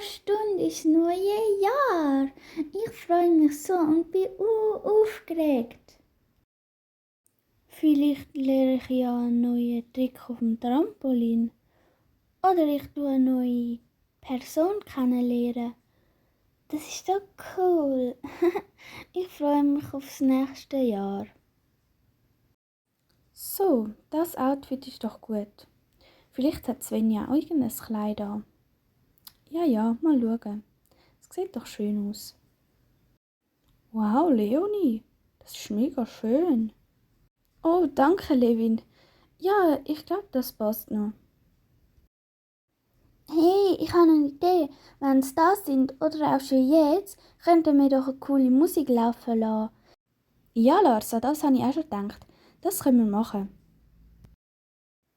Stunde ist das neue Jahr. Ich freue mich so und bin aufgeregt. Vielleicht lerne ich ja einen neuen Trick auf dem Trampolin. Oder ich tue eine neue Person kennenlernen. Das ist so cool. Ich freue mich aufs nächste Jahr. So, das Outfit ist doch gut. Vielleicht hat Svenja auch irgendein Kleid an. Ja, mal schauen. Es sieht doch schön aus. Wow, Leonie, das ist mega schön. Oh, danke, Levin. Ja, ich glaube, das passt noch. Hey, ich habe eine Idee. Wenn es da sind oder auch schon jetzt, könnten wir doch eine coole Musik laufen lassen. Ja, Lars, an das habe ich auch schon gedacht. Das können wir machen.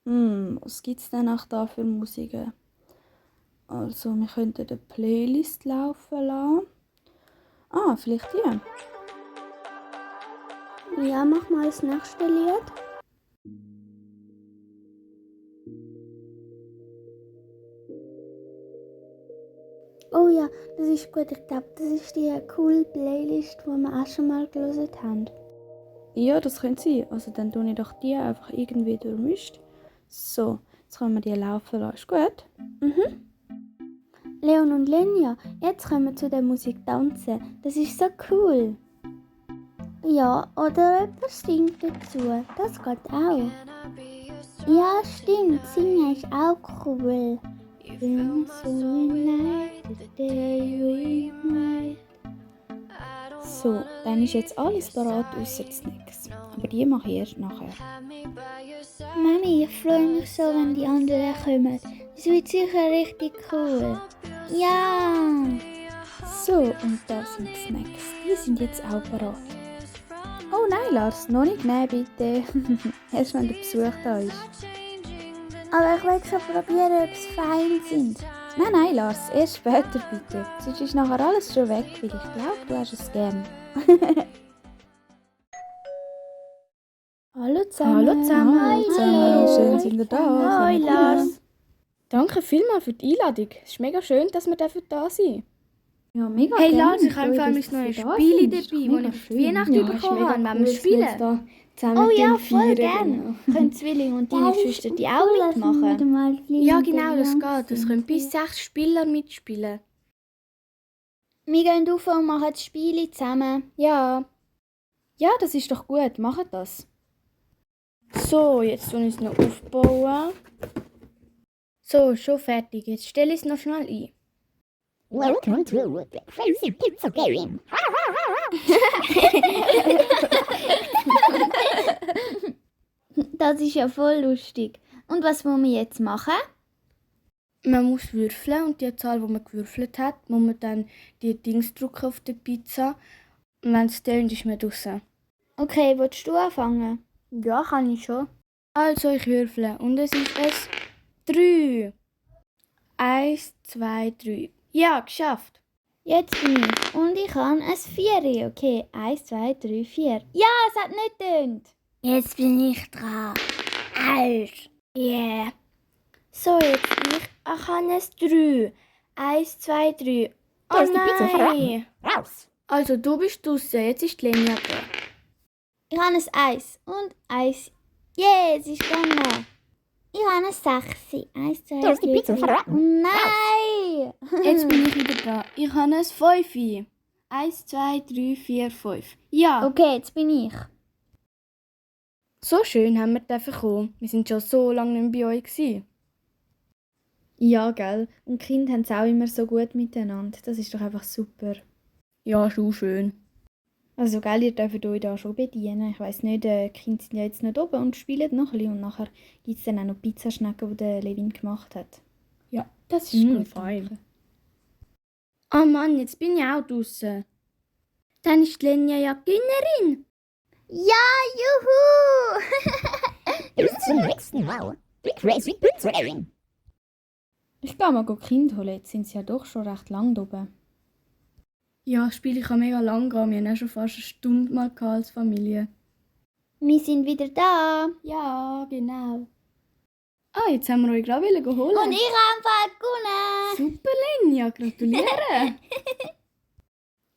Was gibt es denn auch da für Musiken? Also, wir könnten eine Playlist laufen lassen. Ah, vielleicht die. Ja, mach mal das nächste Lied. Oh ja, das ist gut. Ich glaube, das ist die coole Playlist, die wir auch schon mal gehört haben. Ja, das könnte sein. Also dann tue ich doch die einfach irgendwie durchmischt. So, jetzt können wir die laufen lassen. Ist gut? Leon und Lenja, jetzt können wir zu der Musik tanzen. Das ist so cool. Ja, oder jemand singt dazu. Das geht auch. Ja, stimmt. Singen ist auch cool. So, dann ist jetzt alles parat ausser die Snacks. Aber die mache ich erst nachher. Mami, ich freue mich so, wenn die anderen kommen. Das wird sicher richtig cool. Ja! So, und da sind die Snacks. Die sind jetzt auch parat. Oh nein, Lars, noch nicht nehmen, bitte. Erst wenn der Besuch da ist. Aber ich will schon probieren, ob sie fein sind. Nein, Lars, erst später bitte. Sonst ist nachher alles schon weg, weil ich glaube, du hast es gern. Hallo zusammen. Hallo zusammen. Schön, sind ihr da. Hi, Lars. Danke vielmals für die Einladung. Es ist mega schön, dass wir da sind. Ja, mega Hey gerne. Lars, ich habe Freut vor allem uns, das neue dass ihr da Spiel seid. dabei, Ist das mega ich für schön. Weihnachten bekommen habe. Wenn wir spielen. Oh ja, voll gern. Können Zwilling und deine Schwester die auch mitmachen? Ja, genau, das geht. Es können bis 6 Spieler mitspielen. Wir gehen auf und machen das Spiel zusammen. Ja. Ja, das ist doch gut. Macht das. So, jetzt tun wir es noch aufbauen. So, schon fertig. Jetzt stelle ich es noch schnell ein. Welcome to the Crazy Pizza Game. Das ist ja voll lustig. Und was wollen wir jetzt machen? Man muss würfeln und die Zahl, die man gewürfelt hat, muss man dann die Dings drücken auf der Pizza. Und wenn es tönt, ist man draussen. Okay, willst du anfangen? Ja, kann ich schon. Also, ich würfle. Und es ist es 3. 1, 2, 3. Ja, geschafft. Jetzt bin ich. Und ich habe ein 4. Okay, 1, 2, 3, 4. Ja, es hat nicht getönt. Jetzt bin ich dran. Alt. Yeah. So, jetzt ich. Ich habe es 3. 1, 2, 3. Du Oh hast die Pizza nein. verraten. Raus. Also, du bist draussen. Jetzt ist die Lenia dran. Ich habe ein 1 und 1. Yeah, es ist gegangen. Ich habe ein 6. 1, 2, Du hast die 3, Pizza 4. verraten. Nein! Jetzt bin ich wieder dran. Ich habe es 5. 1, 2, 3, 4, 5. Ja. Okay, jetzt bin ich. So schön haben wir dürfen kommen. Wir sind schon so lange nicht mehr bei euch gewesen. Ja, gell. Und die Kinder haben es auch immer so gut miteinander. Das ist doch einfach super. Ja, schon schön. Also, gell, ihr dürft euch da schon bedienen. Ich weiss nicht, die Kinder sind ja jetzt nicht oben und spielen noch ein bisschen. Und nachher gibt es dann auch noch Pizzaschnecken, die der Levin gemacht hat. Ja, das ist gut fein. Oh Mann, jetzt bin ich auch draussen. Dann ist die Lenia ja Gewinnerin. Ja, juhu! Bis zum nächsten Mal. The Crazy Pizza Game. Ich gehe mal die Kinder holen. Jetzt sind sie ja doch schon recht lang da oben. Ja, das Spiel kann mega lang gehen. Wir haben auch schon fast eine Stunde mal als Familie. Wir sind wieder da. Ja, genau. Ah, jetzt haben wir euch gerade holen. Und ich habe einfach gewonnen. Super, Lenja, gratuliere.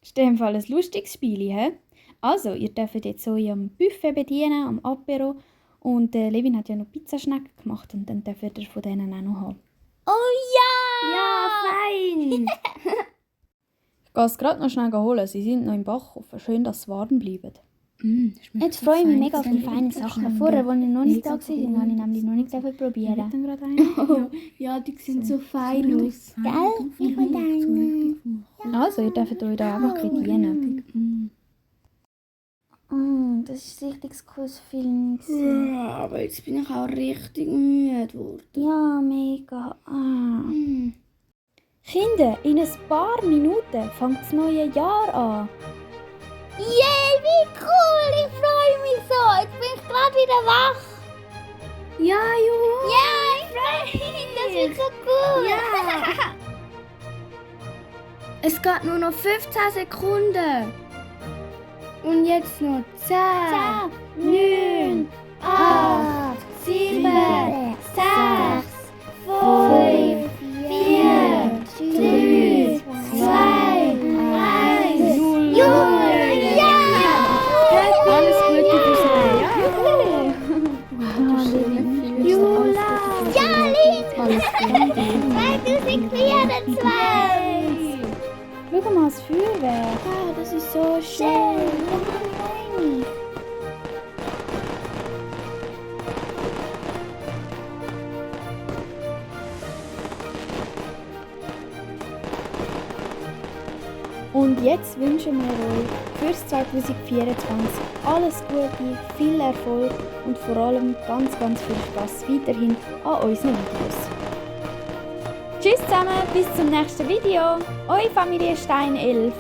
Das ist in dem Fall ein lustiges Spiel, hä? Also, ihr dürft jetzt so am Buffet bedienen, am Apero. Und Levin hat ja noch Pizzaschnecken gemacht und dann dürft ihr von denen auch noch haben. Oh ja! Ja, fein. Ich gehe es gerade noch schnell holen. Sie sind noch im Backofen. Schön, dass sie warm bleiben. Jetzt freue ich mich mega auf die feinen Sachen. Vorher, als ich noch nicht da war, habe ich nämlich noch nicht probieren. Dann gerade einen. Ja, die sehen so fein aus. Gell? Ich will deine. Also, ihr dürft euch da einfach bedienen. Das ist ein richtig cooles Film. gewesen. Ja, aber jetzt bin ich auch richtig müde geworden. Ja, mega. Kinder, in ein paar Minuten fängt das neue Jahr an. Yay, wie cool! Ich freue mich so. Jetzt bin ich gerade wieder wach. Ja, Juhu. Ja, ich freue mich. Das wird so cool. Ja. Es geht nur noch 15 Sekunden. Und jetzt noch 10, 9, 8, 7, 6, 5, 4, 3, 2, 1, 0. Ja! Alles Gute fürs neue Jahr. Jula! Ja, Alles Gute. 2024! Schau mal das Feuerwerk. Ah, das ist so schön. Schön! Und jetzt wünschen wir euch fürs 2024 alles Gute, viel Erfolg und vor allem ganz, ganz viel Spaß weiterhin an unseren Videos. Tschüss zusammen, bis zum nächsten Video. Eure Familie Stein 11.